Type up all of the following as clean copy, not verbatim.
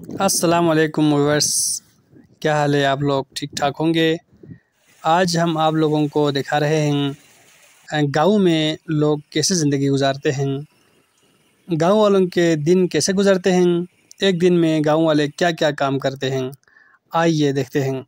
अस्सलाम वालेकुम व्यूअर्स, क्या हाल है? आप लोग ठीक ठाक होंगे। आज हम आप लोगों को दिखा रहे हैं गाँव में लोग कैसे ज़िंदगी गुजारते हैं, गाँव वालों के दिन कैसे गुजरते हैं, एक दिन में गाँव वाले क्या क्या काम करते हैं। आइए देखते हैं।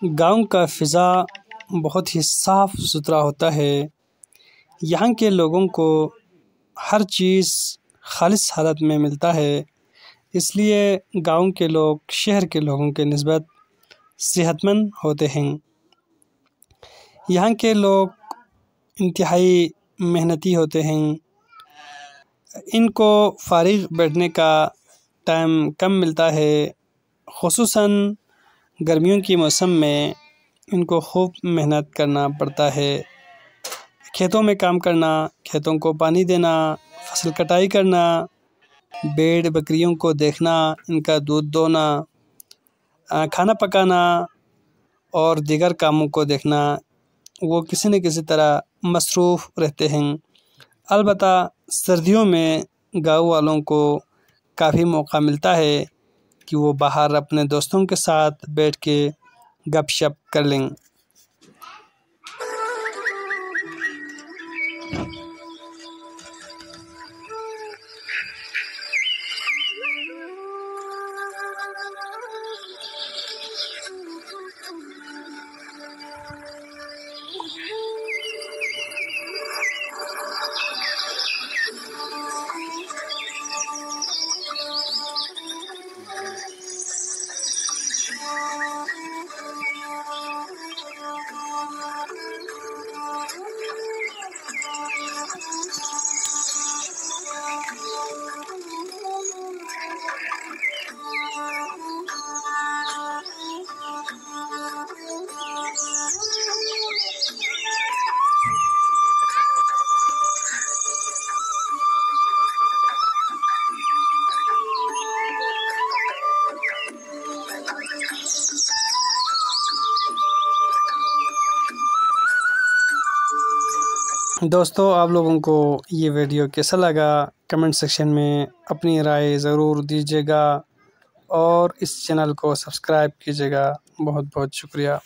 गांव का फ़िज़ा बहुत ही साफ़ सुथरा होता है। यहाँ के लोगों को हर चीज़ खालिस हालत में मिलता है, इसलिए गांव के लोग शहर के लोगों के निस्बत सेहतमंद होते हैं। यहाँ के लोग इंतहाई मेहनती होते हैं। इनको फ़ारिग बैठने का टाइम कम मिलता है, ख़ुसूसन गर्मियों के मौसम में इनको खूब मेहनत करना पड़ता है। खेतों में काम करना, खेतों को पानी देना, फसल कटाई करना, भेड़ बकरियों को देखना, इनका दूध दोना, खाना पकाना और दीगर कामों को देखना, वो किसी न किसी तरह मसरूफ़ रहते हैं। अलबत्ता सर्दियों में गाँव वालों को काफ़ी मौका मिलता है कि वो बाहर अपने दोस्तों के साथ बैठ के गपशप कर लें। दोस्तों, आप लोगों को ये वीडियो कैसा लगा कमेंट सेक्शन में अपनी राय ज़रूर दीजिएगा और इस चैनल को सब्सक्राइब कीजिएगा। बहुत बहुत शुक्रिया।